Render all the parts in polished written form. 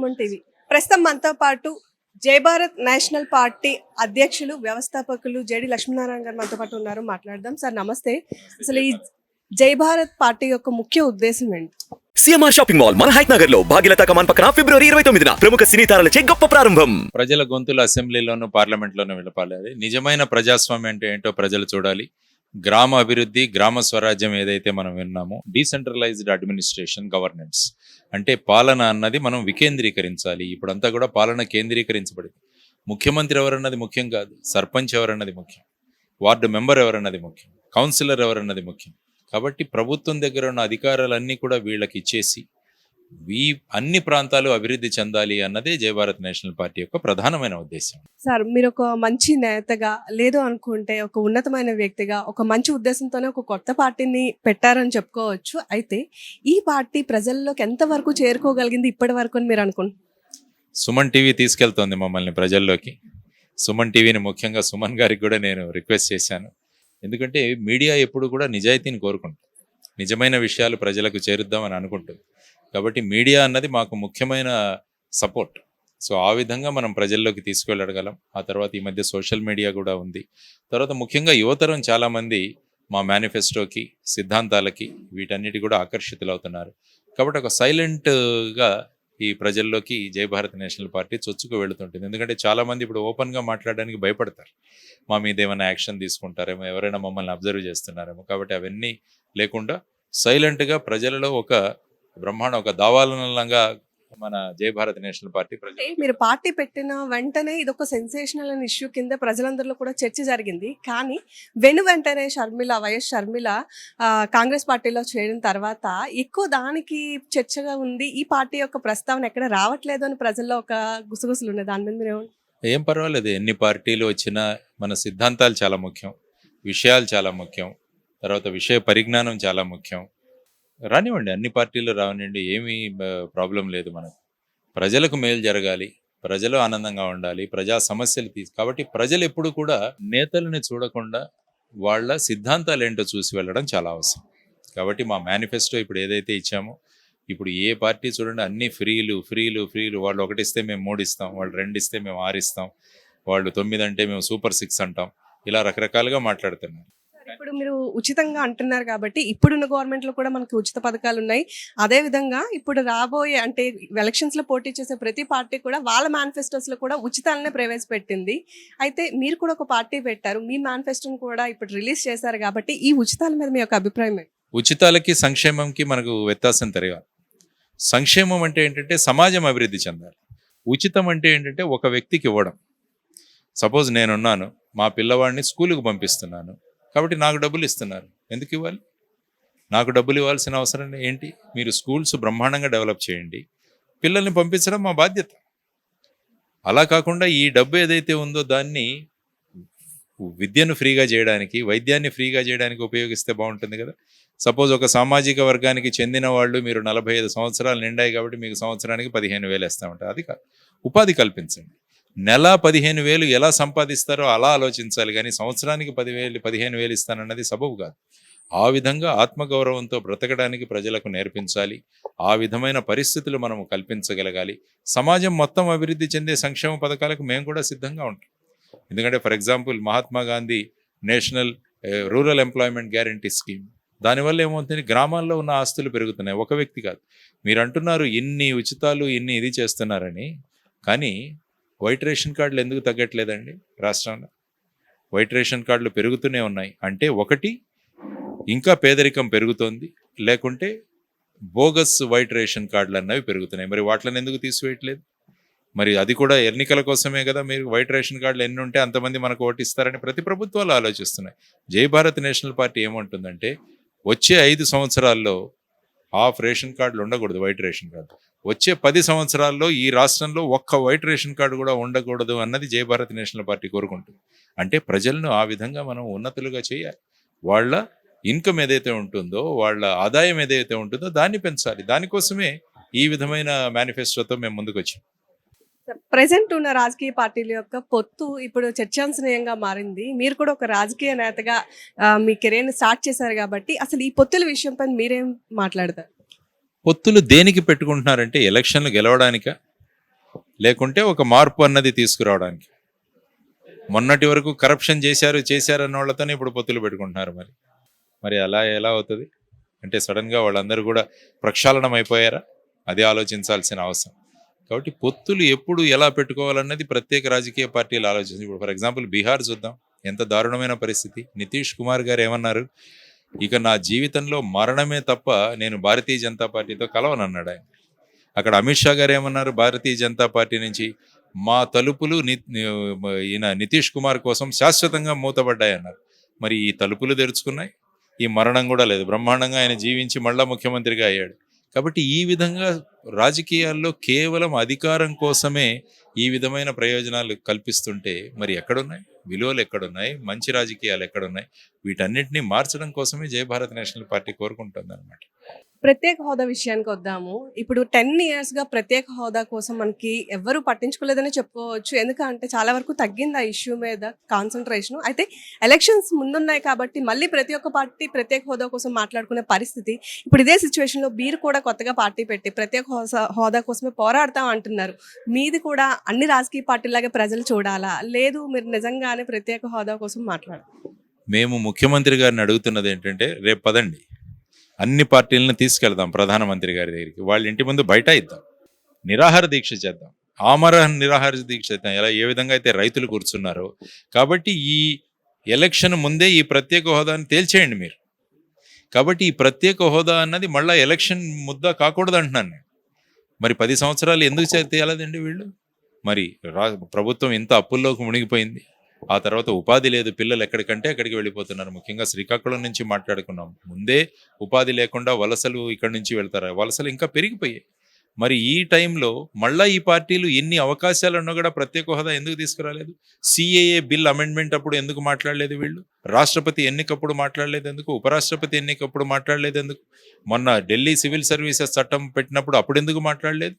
Suman TV. ప్రస్తుతం మనతో పాటు జై భారత్ నేషనల్ పార్టీ అధ్యక్షులు వ్యవస్థాపకులు జేడి లక్ష్మీనారాయణ గారు మనతో పాటు ఉన్నారు. మాట్లాడదాం. సార్ నమస్తే. అసలు ఈ జై భారత్ పార్టీ యొక్క ముఖ్య ఉద్దేశం ఏంటి? సిఎంఆర్ షాపింగ్ మాల్ మన హైట్ నగర్ లో భాగ్యలత కమాన్ పక్కన ఫిబ్రవరి 29న ప్రముఖ సినీ తారలచే గొప్ప ప్రారంభం. ప్రజల గొంతులు అసెంబ్లీలోను పార్లమెంట్లోనూ విలపాలి. నిజమైన ప్రజాస్వామ్యం అంటే ఏంటో ప్రజలు చూడాలి. గ్రామ అభివృద్ధి, గ్రామ స్వరాజ్యం ఏదైతే మనం విన్నామో, డీసెంట్రలైజ్డ్ అడ్మినిస్ట్రేషన్, గవర్నెన్స్ అంటే పాలన అన్నది మనం వికేంద్రీకరించాలి. ఇప్పుడంతా కూడా పాలన కేంద్రీకరించబడింది. ముఖ్యమంత్రి ఎవరన్నది ముఖ్యం కాదు, సర్పంచ్ ఎవరన్నది ముఖ్యం, వార్డు మెంబర్ ఎవరన్నది ముఖ్యం, కౌన్సిలర్ ఎవరన్నది ముఖ్యం. కాబట్టి ప్రభుత్వం దగ్గర ఉన్న అధికారాలన్నీ కూడా వీళ్ళకి ఇచ్చేసి అన్ని ప్రాంతాలు అభివృద్ధి చెందాలి అన్నదే జై భారత్ నేషనల్ పార్టీ యొక్క ప్రధానమైన ఉద్దేశం. సార్, మీరు ఒక మంచి నేతగా, లేదు అనుకుంటే ఒక ఉన్నతమైన వ్యక్తిగా, ఒక మంచి ఉద్దేశంతోనే ఒక కొత్త పార్టీని పెట్టారని చెప్పుకోవచ్చు. అయితే ఈ పార్టీ ప్రజల్లోకి ఎంతవరకు చేరుకోగలిగింది ఇప్పటి వరకు అని మీరు అనుకుంటున్నారు? సుమన్ టీవీ తీసుకెళ్తోంది మమ్మల్ని ప్రజల్లోకి. సుమన్ టీవీని ముఖ్యంగా సుమన్ గారికి కూడా నేను రిక్వెస్ట్ చేశాను. ఎందుకంటే మీడియా ఎప్పుడు కూడా నిజాయితీని కోరుకుంటుంది, నిజమైన విషయాలు ప్రజలకు చేరుద్దామని అనుకుంటుంది. కాబట్టి మీడియా అన్నది మాకు ముఖ్యమైన సపోర్ట్. సో ఆ విధంగా మనం ప్రజల్లోకి తీసుకెళ్ళగలం. ఆ తర్వాత ఈ మధ్య సోషల్ మీడియా కూడా ఉంది. తర్వాత ముఖ్యంగా యువతరం చాలామంది మా మేనిఫెస్టోకి, సిద్ధాంతాలకి, వీటన్నిటి కూడా ఆకర్షితులవుతున్నారు. కాబట్టి ఒక సైలెంట్గా ఈ ప్రజల్లోకి జై భారత్ నేషనల్ పార్టీ చొచ్చుకు వెళుతుంటుంది. ఎందుకంటే చాలామంది ఇప్పుడు ఓపెన్గా మాట్లాడడానికి భయపడతారు. మా మీద ఏమైనా యాక్షన్ తీసుకుంటారేమో, ఎవరైనా మమ్మల్ని అబ్జర్వ్ చేస్తున్నారేమో. కాబట్టి అవన్నీ లేకుండా సైలెంట్గా ప్రజలలో ఒక బ్రహ్మాండం, ఒక దావాలనంగా మన జై భారత్ నేషనల్ పార్టీ మీరు పార్టీ పెట్టిన వెంటనే ఇది ఒక సెన్సేషనల్ అనే ఇష్యూ కింద ప్రజలందరిలో కూడా చర్చ జరిగింది. కానీ వెంటనే వైఎస్ షర్మిల కాంగ్రెస్ పార్టీలో చేరిన తర్వాత ఎక్కువ దానికి చర్చగా ఉంది. ఈ పార్టీ యొక్క ప్రస్తావన ఎక్కడ రావట్లేదు అని ప్రజల్లో ఒక గుసగుసలు ఉన్నాయి. దాని మీద మీరు ఏం పర్వాలేదు, ఎన్ని పార్టీలు వచ్చినా మన సిద్ధాంతాలు చాలా ముఖ్యం, విషయాలు చాలా ముఖ్యం, తర్వాత విషయ పరిజ్ఞానం చాలా ముఖ్యం. రానివ్వండి, అన్ని పార్టీలు రానివ్వండి, ఏమీ ప్రాబ్లం లేదు. మనకు ప్రజలకు మేలు జరగాలి, ప్రజలు ఆనందంగా ఉండాలి, ప్రజా సమస్యలు కాబట్టి ప్రజలు ఎప్పుడు కూడా నేతలని చూడకుండా వాళ్ళ సిద్ధాంతాలు ఏంటో చూసి వెళ్ళడం చాలా అవసరం. కాబట్టి మా మేనిఫెస్టో ఇప్పుడు ఏదైతే ఇచ్చామో, ఇప్పుడు ఏ పార్టీ చూడండి అన్ని ఫ్రీలు. వాళ్ళు 1 ఇస్తే మేము 3 ఇస్తాం, వాళ్ళు 2 ఇస్తే మేము 6 ఇస్తాం, వాళ్ళు 9 అంటే మేము సూపర్ 6 అంటాం. ఇలా రకరకాలుగా మాట్లాడుతున్నారు. ఇప్పుడు మీరు ఉచితంగా అంటున్నారు కాబట్టి ఇప్పుడున్న గవర్నమెంట్లో కూడా మనకి ఉచిత పథకాలు ఉన్నాయి. అదే విధంగా ఇప్పుడు రాబోయే అంటే ఎలక్షన్స్ లో పోటీ చేసే ప్రతి పార్టీ కూడా వాళ్ళ మేనిఫెస్టోస్ లో కూడా ఉచితాలనే ప్రవేశపెట్టింది. అయితే మీరు కూడా ఒక పార్టీ పెట్టారు, మీ మేనిఫెస్టోని కూడా ఇప్పుడు రిలీజ్ చేశారు. కాబట్టి ఈ ఉచితాల మీద మీ యొక్క అభిప్రాయం ఏంటి? ఉచితాలకి సంక్షేమంకి మనకు వ్యత్యాసం తెలియాలి. సంక్షేమం అంటే ఏంటంటే సమాజం అభివృద్ధి చెందాలి. ఉచితం అంటే ఏంటంటే ఒక వ్యక్తికి ఇవ్వడం. సపోజ్ నేనున్నాను, మా పిల్లవాడిని స్కూలుకు పంపిస్తున్నాను, కాబట్టి నాకు డబ్బులు ఇస్తున్నారు. ఎందుకు ఇవ్వాలి? నాకు డబ్బులు ఇవ్వాల్సిన అవసరం ఏంటి? మీరు స్కూల్స్ బ్రహ్మాండంగా డెవలప్ చేయండి, పిల్లల్ని పంపించడం మా బాధ్యత. అలా కాకుండా ఈ డబ్బు ఏదైతే ఉందో దాన్ని విద్యను ఫ్రీగా చేయడానికి, వైద్యాన్ని ఫ్రీగా చేయడానికి ఉపయోగిస్తే బాగుంటుంది కదా. సపోజ్ ఒక సామాజిక వర్గానికి చెందిన వాళ్ళు, మీరు 45 సంవత్సరాలు నిండాయి కాబట్టి మీకు సంవత్సరానికి 15,000 ఇస్తామంటారు. అది కాదు, ఉపాధి కల్పించండి. నెల 15,000 ఎలా సంపాదిస్తారో అలా ఆలోచించాలి, కానీ సంవత్సరానికి 15,000 ఇస్తానన్నది సబబు కాదు. ఆ విధంగా ఆత్మగౌరవంతో బ్రతకడానికి ప్రజలకు నేర్పించాలి. ఆ విధమైన పరిస్థితులు మనము కల్పించగలగాలి. సమాజం మొత్తం అభివృద్ధి చెందే సంక్షేమ పథకాలకు మేము కూడా సిద్ధంగా ఉంటాం. ఎందుకంటే for example Mahatma Gandhi national rural employment guarantee scheme, దానివల్ల ఏమవుతుంది, గ్రామాల్లో ఉన్న ఆస్తులు పెరుగుతున్నాయి. ఒక వ్యక్తి కాదు, మీరు అంటున్నారు ఇన్ని ఉచితాలు, ఇన్ని ఇది చేస్తున్నారని, కానీ వైట్ రేషన్ కార్డులు ఎందుకు తగ్గట్లేదండి రాష్ట్రంలో? వైట్ రేషన్ కార్డులు పెరుగుతూనే ఉన్నాయి. అంటే ఒకటి, ఇంకా పేదరికం పెరుగుతోంది, లేకుంటే బోగస్ వైట్ రేషన్ కార్డులు అన్నవి పెరుగుతున్నాయి. మరి వాటిని ఎందుకు తీసివేయట్లేదు? మరి అది కూడా ఎన్నికల కోసమే కదా. మీరు వైట్ రేషన్ కార్డులు ఎన్ని ఉంటే అంతమంది మనకు ఓటిస్తారని ప్రతి ప్రభుత్వాలు ఆలోచిస్తున్నాయి. జై భారత్ నేషనల్ పార్టీ ఏమంటుందంటే, వచ్చే 5 సంవత్సరాల్లో హాఫ్ రేషన్ కార్డులు ఉండకూడదు, వైట్ రేషన్ కార్డు. వచ్చే 10 సంవత్సరాల్లో ఈ రాష్ట్రంలో ఒక్క వైట్ రేషన్ కార్డు కూడా ఉండకూడదు అన్నది జై భారత్ నేషనల్ పార్టీ కోరుకుంటుంది. అంటే ప్రజలను ఆ విధంగా మనం ఉన్నతులుగా చేయాలి. వాళ్ళ ఇన్కమ్ ఏదైతే ఉంటుందో, వాళ్ళ ఆదాయం ఏదైతే ఉంటుందో దాన్ని పెంచాలి. దానికోసమే ఈ విధమైన మేనిఫెస్టోతో మేము ముందుకు వచ్చాం. ప్రెసెంట్ ఉన్న రాజకీయ పార్టీల యొక్క పొత్తు ఇప్పుడు చర్చాంశనీయంగా మారింది. మీరు కూడా ఒక రాజకీయ నేతగా మీ కెరీర్ని స్టార్ట్ చేశారు కాబట్టి అసలు ఈ పొత్తుల విషయంపై మీరేం మాట్లాడతారు? పొత్తులు దేనికి పెట్టుకుంటున్నారంటే ఎలక్షన్లు గెలవడానిక, లేకుంటే ఒక మార్పు అన్నది తీసుకురావడానికి. మొన్నటి వరకు కరప్షన్ చేశారన్న వాళ్ళతోనే ఇప్పుడు పొత్తులు పెట్టుకుంటున్నారు. మరి అలా ఎలా అవుతుంది అంటే సడన్గా వాళ్ళందరూ కూడా ప్రక్షాళనం అయిపోయారా? అది ఆలోచించాల్సిన అవసరం. కాబట్టి పొత్తులు ఎప్పుడు ఎలా పెట్టుకోవాలన్నది ప్రత్యేక రాజకీయ పార్టీలు ఆలోచించి. ఇప్పుడు ఫర్ ఎగ్జాంపుల్ బీహార్ చూద్దాం, ఎంత దారుణమైన పరిస్థితి. నితీష్ కుమార్ గారు ఏమన్నారు, ఇక నా జీవితంలో మరణమే తప్ప నేను భారతీయ జనతా పార్టీతో కలవనన్నాడు ఆయన. అక్కడ అమిత్ షా గారు ఏమన్నారు, భారతీయ జనతా పార్టీ నుంచి మా తలుపులు ఈయన నితీష్ కుమార్ కోసం శాశ్వతంగా మూతపడ్డాయన్నారు. మరి ఈ తలుపులు తెరుచుకున్నాయి, ఈ మరణం కూడా లేదు, బ్రహ్మాండంగా ఆయన జీవించి మళ్ళా ముఖ్యమంత్రిగా అయ్యాడు. కాబట్టి ఈ విధంగా రాజకీయాల్లో కేవలం అధికారం కోసమే ఈ విధమైన ప్రయోజనాలు కల్పిస్తుంటే మరి ఎక్కడున్నాయి విలువలు, ఎక్కడున్నాయి మంచి రాజకీయాలు, ఎక్కడున్నాయి? వీటన్నిటిని మార్చడం కోసమే జయ భారత్ నేషనల్ పార్టీ కోరుకుంటుంది అనమాట. ప్రత్యేక హోదా విషయానికి వద్దాము. ఇప్పుడు 10 years గా ప్రత్యేక హోదా కోసం మనకి ఎవ్వరూ పట్టించుకోలేదని చెప్పుకోవచ్చు. ఎందుకంటే చాలా వరకు తగ్గింది ఆ ఇష్యూ మీద కాన్సన్ట్రేషన్. అయితే ఎలక్షన్స్ ముందున్నాయి కాబట్టి మళ్ళీ ప్రతి ఒక్క పార్టీ ప్రత్యేక హోదా కోసం మాట్లాడుకునే పరిస్థితి. ఇప్పుడు ఇదే సిచ్యువేషన్లో మీరు కూడా కొత్తగా పార్టీ పెట్టి ప్రత్యేక హోదా కోసమే పోరాడతాం అంటున్నారు. మీది కూడా అన్ని రాజకీయ పార్టీలాగే ప్రజలు చూడాలా, లేదు మీరు నిజంగానే ప్రత్యేక హోదా కోసం మాట్లాడాలి? మేము ముఖ్యమంత్రి గారిని అడుగుతున్నది ఏంటంటే, రేపు పదండి అన్ని పార్టీలను తీసుకెళ్దాం ప్రధానమంత్రి గారి దగ్గరికి, వాళ్ళ ఇంటి ముందు బయట ఇద్దాం, నిరాహార దీక్ష చేద్దాం, ఆమరణ నిరాహార దీక్ష చేద్దాం. ఏ విధంగా అయితే రైతులు కూర్చున్నారో. కాబట్టి ఈ ఎలక్షన్ ముందే ఈ ప్రత్యేక హోదాని తేల్చేయండి మీరు. కాబట్టి ఈ ప్రత్యేక హోదా అన్నది మళ్ళీ ఎలక్షన్ ముద్ద కాకూడదు అంటున్నాను నేను. మరి 10 సంవత్సరాలు ఎందుకు తేలదండి వీళ్ళు? మరి ప్రభుత్వం ఇంత అప్పుల్లోకి మునిగిపోయింది, ఆ తర్వాత ఉపాధి లేదు, పిల్లలు ఎక్కడికంటే అక్కడికి వెళ్ళిపోతున్నారు. ముఖ్యంగా శ్రీకాకుళం నుంచి మాట్లాడుకున్నాం, ముందే ఉపాధి లేకుండా వలసలు ఇక్కడి నుంచి వెళ్తారు, వలసలు ఇంకా పెరిగిపోయాయి. మరి ఈ టైంలో మళ్ళా ఈ పార్టీలు ఎన్ని అవకాశాలు ఉన్నా కూడా ప్రత్యేక హోదా ఎందుకు తీసుకురాలేదు? సిఏఏ బిల్ అమెండ్మెంట్ అప్పుడు ఎందుకు మాట్లాడలేదు వీళ్ళు? రాష్ట్రపతి ఎన్నికప్పుడు మాట్లాడలేదు ఎందుకు? ఉపరాష్ట్రపతి ఎన్నికప్పుడు మాట్లాడలేదు ఎందుకు? మొన్న ఢిల్లీ సివిల్ సర్వీసెస్ చట్టం పెట్టినప్పుడు అప్పుడు ఎందుకు మాట్లాడలేదు?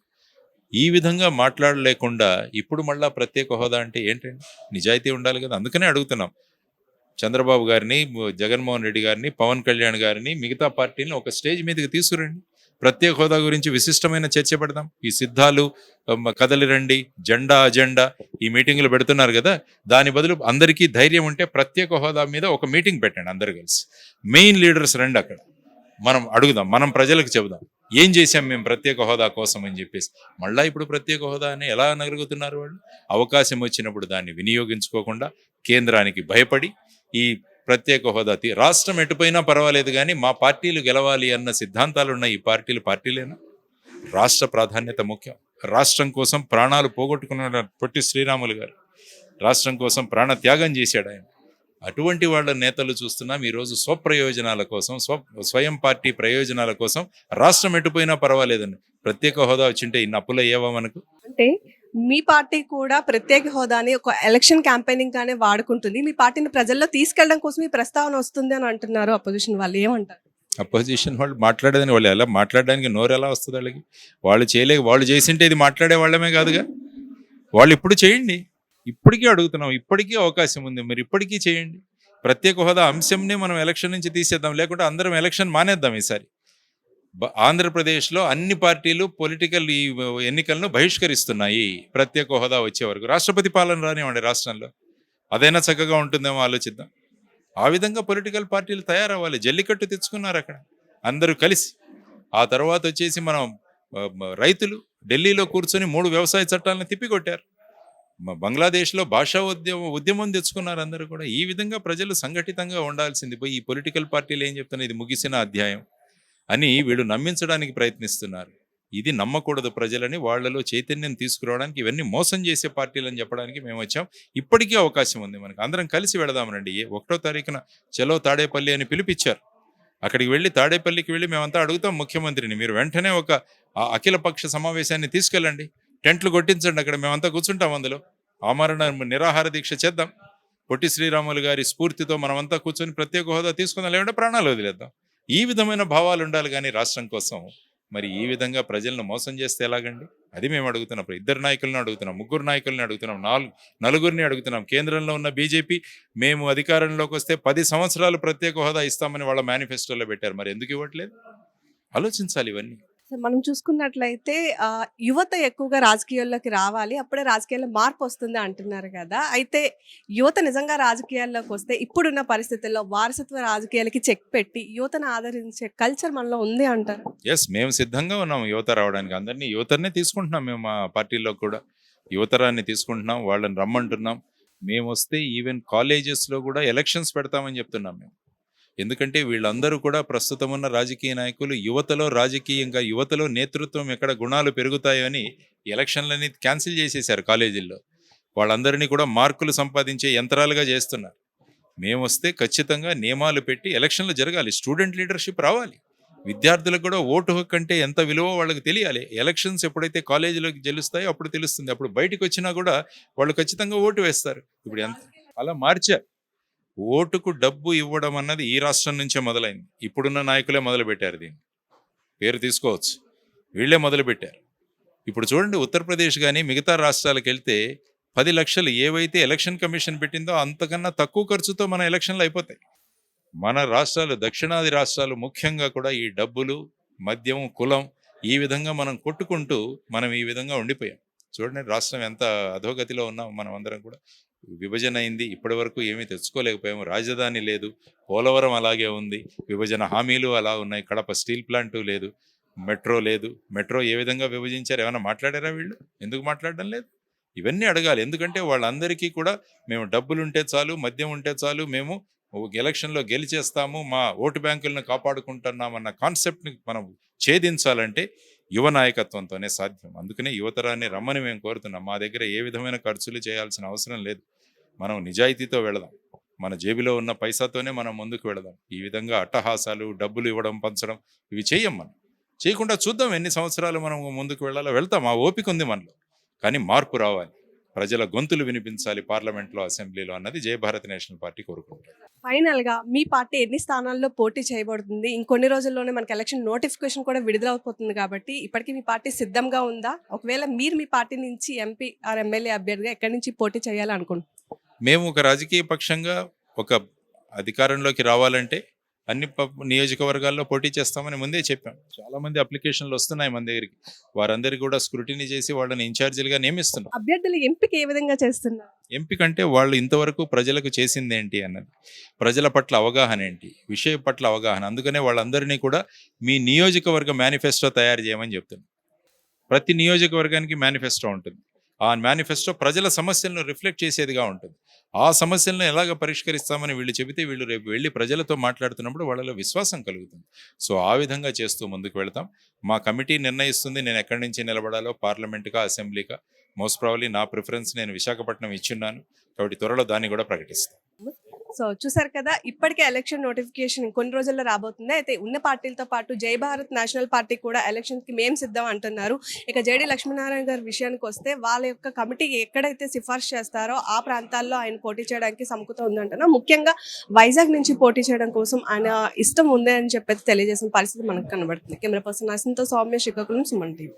ఈ విధంగా మాట్లాడలేకుండా ఇప్పుడు మళ్ళా ప్రత్యేక హోదా అంటే ఏంటండి? నిజాయితీ ఉండాలి కదా. అందుకనే అడుగుతున్నాం చంద్రబాబు గారిని, జగన్మోహన్ రెడ్డి గారిని, పవన్ కళ్యాణ్ గారిని, మిగతా పార్టీలను ఒక స్టేజ్ మీదకి తీసుకురండి, ప్రత్యేక హోదా గురించి విశిష్టమైన చర్చ పెడదాం. ఈ సిద్ధాలు కదలి రండి, జెండా అజెండా ఈ మీటింగులు పెడుతున్నారు కదా, దాని బదులు అందరికీ ధైర్యం ఉంటే ప్రత్యేక హోదా మీద ఒక మీటింగ్ పెట్టండి, అందరు కలిసి మెయిన్ లీడర్స్ రండి, అక్కడ మనం అడుగుదాం, మనం ప్రజలకు చెబుదాం ఏం చేశాం మేము ప్రత్యేక హోదా కోసం అని చెప్పేసి. మళ్ళీ ఇప్పుడు ప్రత్యేక హోదా అని ఎలా నలుగుతున్నారు వాళ్ళు? అవకాశం వచ్చినప్పుడు దాన్ని వినియోగించుకోకుండా కేంద్రానికి భయపడి ఈ ప్రత్యేక హోదా రాష్ట్రం ఎటుపోయినా పర్వాలేదు కానీ మా పార్టీలు గెలవాలి అన్న సిద్ధాంతాలు ఉన్న ఈ పార్టీలేనా? రాష్ట్ర ప్రాధాన్యత ముఖ్యం. రాష్ట్రం కోసం ప్రాణాలు పోగొట్టుకున్న పొట్టి శ్రీరాములు గారు రాష్ట్రం కోసం ప్రాణ త్యాగం చేశాడు ఆయన. అటువంటి వాళ్ళ నేతలు చూస్తున్నాం ఈరోజు స్వప్రయోజనాల కోసం, స్వయం పార్టీ ప్రయోజనాల కోసం రాష్ట్రం ఎటుపోయినా పర్వాలేదండి, ప్రత్యేక హోదా వచ్చింటే ఇన్ని అప్పులు అయ్యేవా మనకు? అంటే మీ పార్టీ కూడా ప్రత్యేక హోదాని ఒక ఎలక్షన్ క్యాంపెయినింగ్ గానే వాడుకుంటుంది. మీ పార్టీని ప్రజల్లో తీసుకెళ్ళడం కోసం ఈ ప్రస్తావన వస్తుంది అని అంటున్నారు అపోజిషన్ వాళ్ళు. ఏమంటారు? అపోజిషన్ వాళ్ళు మాట్లాడేదని, వాళ్ళు ఎలా మాట్లాడడానికి నోరు ఎలా వస్తుంది వాళ్ళకి? వాళ్ళు చేసింటే ఇది మాట్లాడే వాళ్ళమే కాదుగా. వాళ్ళు ఇప్పుడు చేయండి, ఇప్పటికీ అడుగుతున్నాం, ఇప్పటికీ అవకాశం ఉంది, మీరు ఇప్పటికీ చేయండి. ప్రత్యేక హోదా అంశంనే మనం ఎలక్షన్ నుంచి తీసేద్దాం, లేకుంటే అందరం ఎలక్షన్ మానేద్దాం. ఈసారి ఆంధ్రప్రదేశ్లో అన్ని పార్టీలు పొలిటికల్ ఈ ఎన్నికలను బహిష్కరిస్తున్నాయి ప్రత్యేక హోదా వచ్చే వరకు. రాష్ట్రపతి పాలన రానివ్వండి రాష్ట్రంలో, అదైనా చక్కగా ఉంటుందేమో ఆలోచిద్దాం. ఆ విధంగా పొలిటికల్ పార్టీలు తయారవ్వాలి. జల్లికట్టు తెచ్చుకున్నారు అక్కడ అందరూ కలిసి. ఆ తర్వాత వచ్చేసి మనం రైతులు ఢిల్లీలో కూర్చొని 3 వ్యవసాయ చట్టాలను తిప్పికొట్టారు. బంగ్లాదేశ్లో భాషా ఉద్యమం తెచ్చుకున్నారు అందరూ కూడా. ఈ విధంగా ప్రజలు సంఘటితంగా ఉండాల్సింది పోయి ఈ పొలిటికల్ పార్టీలు ఏం చెప్తున్నారు, ఇది ముగిసిన అధ్యాయం అని వీళ్ళు నమ్మించడానికి ప్రయత్నిస్తున్నారు. ఇది నమ్మకూడదు ప్రజలని, వాళ్లలో చైతన్యం తీసుకురావడానికి ఇవన్నీ మోసం చేసే పార్టీలు అని చెప్పడానికి మేము వచ్చాం. ఇప్పటికీ అవకాశం ఉంది మనకు, అందరం కలిసి వెళదామనండి. 1వ తారీఖున చలో తాడేపల్లి అని పిలిపించారు. అక్కడికి వెళ్ళి తాడేపల్లికి వెళ్ళి మేమంతా అడుగుతాం ముఖ్యమంత్రిని, మీరు వెంటనే ఒక అఖిల పక్ష సమావేశాన్ని తీసుకెళ్ళండి, టెంట్లు కొట్టించండి, అక్కడ మేమంతా కూర్చుంటాం, అందులో ఆమరణ నిరాహార దీక్ష చేద్దాం, పొట్టి శ్రీరాములు గారి స్ఫూర్తితో మనమంతా కూర్చొని ప్రత్యేక హోదా తీసుకుందాం, లేకుంటే ప్రాణాలు వదిలేద్దాం. ఈ విధమైన భావాలు ఉండాలి కానీ రాష్ట్రం కోసం. మరి ఈ విధంగా ప్రజలను మోసం చేస్తే ఎలాగండి? అది మేము అడుగుతున్నాం. 2 నాయకులను అడుగుతున్నాం, 3 నాయకులను అడుగుతున్నాం, 4 అడుగుతున్నాం. కేంద్రంలో ఉన్న బీజేపీ మేము అధికారంలోకి వస్తే 10 సంవత్సరాలు ప్రత్యేక హోదా ఇస్తామని వాళ్ళ మేనిఫెస్టోలో పెట్టారు. మరి ఎందుకు ఇవ్వట్లేదు? ఆలోచించాలి ఇవన్నీ. సో మనం చూసుకున్నట్లయితే యువత ఎక్కువగా రాజకీయాల్లోకి రావాలి. అప్పుడే రాజకీయాల్లో మార్పు వస్తుంది అంటున్నారు కదా! అయితే యువత నిజంగా రాజకీయాల్లోకి వస్తే ఇప్పుడున్న పరిస్థితుల్లో వారసత్వ రాజకీయాలకి చెక్ పెట్టి యువతను ఆదరించే కల్చర్ మనలో ఉంది అంటారా? మేము సిద్ధంగా ఉన్నాం యువత రావడానికి. అందరినీ యువతనే తీసుకుంటున్నాం మేము మా పార్టీలో కూడా. యువతరాన్ని తీసుకుంటున్నాం, వాళ్ళని రమ్మంటున్నాం. మేమొస్తే ఈవెన్ కాలేజెస్‌లో కూడా ఎలక్షన్స్ పెడతామని చెప్తున్నాం మేము. ఎందుకంటే వీళ్ళందరూ కూడా ప్రస్తుతం ఉన్న రాజకీయ నాయకులు యువతలో నేతృత్వం ఎక్కడ గుణాలు పెరుగుతాయో అని ఎలక్షన్లని క్యాన్సిల్ చేసేశారు కాలేజీల్లో. వాళ్ళందరినీ కూడా మార్కులు సంపాదించే యంత్రాలుగా చేస్తున్నారు. మేమొస్తే ఖచ్చితంగా నియమాలు పెట్టి ఎలక్షన్లు జరగాలి. స్టూడెంట్ లీడర్షిప్ రావాలి. విద్యార్థులకు కూడా ఓటు హక్కు అంటే ఎంత విలువో వాళ్ళకి తెలియాలి. ఎలక్షన్స్ ఎప్పుడైతే కాలేజీలోకి గెలుస్తాయో అప్పుడు తెలుస్తుంది. అప్పుడు బయటకు వచ్చినా కూడా వాళ్ళు ఖచ్చితంగా ఓటు వేస్తారు. ఇప్పుడు ఎంత అలా మార్చారు. ఓటుకు డబ్బు ఇవ్వడం అన్నది ఈ రాష్ట్రం నుంచే మొదలైంది. ఇప్పుడున్న నాయకులే మొదలుపెట్టారు దీన్ని. పేరు తీసుకోవచ్చు, వీళ్ళే మొదలుపెట్టారు. ఇప్పుడు చూడండి, ఉత్తరప్రదేశ్ కానీ మిగతా రాష్ట్రాలకు వెళ్తే 10 లక్షలు ఏవైతే ఎలక్షన్ కమిషన్ పెట్టిందో అంతకన్నా తక్కువ ఖర్చుతో మన ఎలక్షన్లు అయిపోతాయి. మన రాష్ట్రాలు, దక్షిణాది రాష్ట్రాలు ముఖ్యంగా కూడా ఈ డబ్బులు, మద్యం, కులం ఈ విధంగా మనం కొట్టుకుంటూ మనం ఈ విధంగా ఉండిపోయాం. చూడండి రాష్ట్రం ఎంత అధోగతిలో ఉన్నాం. మనం అందరం కూడా విభజన అయింది, ఇప్పటి వరకు ఏమీ తెచ్చుకోలేకపోయాము. రాజధాని లేదు, పోలవరం అలాగే ఉంది, విభజన హామీలు అలా ఉన్నాయి, కడప స్టీల్ ప్లాంటు లేదు, మెట్రో లేదు. మెట్రో ఏ విధంగా విభజించారు, ఏమైనా మాట్లాడారా వీళ్ళు? ఎందుకు మాట్లాడడం లేదు? ఇవన్నీ అడగాలి. ఎందుకంటే వాళ్ళందరికీ కూడా మేము డబ్బులు ఉంటే చాలు, మద్యం ఉంటే చాలు, మేము ఎలక్షన్లో గెలిచేస్తాము, మా ఓటు బ్యాంకులను కాపాడుకుంటున్నామన్న కాన్సెప్ట్ని మనం ఛేదించాలంటే యువ నాయకత్వంతోనే సాధ్యం. అందుకనే యువతరాన్ని రమ్మని మేము కోరుతున్నాం. మా దగ్గర ఏ విధమైన ఖర్చులు చేయాల్సిన అవసరం లేదు. మనం నిజాయితీతో వెళదాం. మన జేబులో ఉన్న పైసాతోనే మనం ముందుకు వెళదాం. ఈ విధంగా అట్టహాసాలు, డబ్బులు ఇవ్వడం, పంచడం ఇవి చేయం. మనం చేయకుండా చూద్దాం ఎన్ని సంవత్సరాలు మనం ముందుకు వెళ్ళాలో వెళ్తాం. ఆ ఓపిక ఉంది మనలో. కానీ మార్పు రావాలి, ప్రజల గొంతులు వినిపించాలి పార్లమెంట్లో, అసెంబ్లీలో అన్నది జయ భారత్ నేషనల్ పార్టీ కోరుకుంటారు. ఫైనల్ గా మీ పార్టీ ఎన్ని స్థానాల్లో పోటీ చేయబడుతుంది? ఇంకొన్ని రోజుల్లోనే మనకి ఎలక్షన్ నోటిఫికేషన్ కూడా విడుదలవుతుంది కాబట్టి ఇప్పటికీ మీ పార్టీ సిద్ధంగా ఉందా? ఒకవేళ మీరు మీ పార్టీ నుంచి ఎంపీ ఆర్ ఎమ్మెల్యే అభ్యర్థిగా ఎక్కడి నుంచి పోటీ చేయాలనుకుంటున్నారు? మేము ఒక రాజకీయ పక్షంగా ఒక అధికారంలోకి రావాలంటే అన్ని నియోజకవర్గాల్లో పోటీ చేస్తామని ముందే చెప్పాం. చాలా మంది అప్లికేషన్లు వస్తున్నాయి మన దగ్గరికి. వారందరికీ కూడా స్క్రూటినీ చేసి వాళ్ళని ఇన్ఛార్జీలుగా నియమిస్తున్నాం. అభ్యర్థులు ఎంపిక ఏ విధంగా చేస్తున్నారు? ఎంపిక అంటే వాళ్ళు ఇంతవరకు ప్రజలకు చేసింది ఏంటి అన్నది, ప్రజల పట్ల అవగాహన ఏంటి, విషయం పట్ల అవగాహన. అందుకనే వాళ్ళందరినీ కూడా మీ నియోజకవర్గ మేనిఫెస్టో తయారు చేయమని చెప్తున్నాం. ప్రతి నియోజకవర్గానికి మేనిఫెస్టో ఉంటుంది. ఆ మేనిఫెస్టో ప్రజల సమస్యలను రిఫ్లెక్ట్ చేసేదిగా ఉంటుంది. ఆ సమస్యలను ఎలాగ పరిష్కరిస్తామని వీళ్ళు చెబితే వీళ్ళు రేపు వెళ్ళి ప్రజలతో మాట్లాడుతున్నప్పుడు వాళ్ళలో విశ్వాసం కలుగుతుంది. సో ఆ విధంగా చేస్తూ ముందుకు వెళ్తాం. మా కమిటీ నిర్ణయిస్తుంది నేను ఎక్కడి నుంచి నిలబడాలో, పార్లమెంటుగా, అసెంబ్లీగా. మోస్ట్ ప్రాబబ్లీ నా ప్రిఫరెన్స్ నేను విశాఖపట్నం ఇచ్చున్నాను కాబట్టి త్వరలో దాన్ని కూడా ప్రకటిస్తాను. సో చూసారు కదా, ఇప్పటికే ఎలక్షన్ నోటిఫికేషన్ కొన్ని రోజుల్లో రాబోతుంది. అయితే ఉన్న పార్టీలతో పాటు జై భారత్ నేషనల్ పార్టీ కూడా ఎలక్షన్కి మేము సిద్ధం అంటున్నారు. ఇక జేడి లక్ష్మీనారాయణ గారి విషయానికి వస్తే వాళ్ళ యొక్క కమిటీ ఎక్కడైతే సిఫార్సు చేస్తారో ఆ ప్రాంతాల్లో ఆయన పోటీ చేయడానికి సమకూత ఉందంటున్నా. ముఖ్యంగా వైజాగ్ నుంచి పోటీ చేయడం కోసం ఆయన ఇష్టం ఉంది అని చెప్పేసి తెలియజేసిన పరిస్థితి మనకు కనబడుతుంది. కెమెరా పర్సన్ అసంతో సౌమ్య, శ్రీకాకుళం, సుమన్ టీవీ.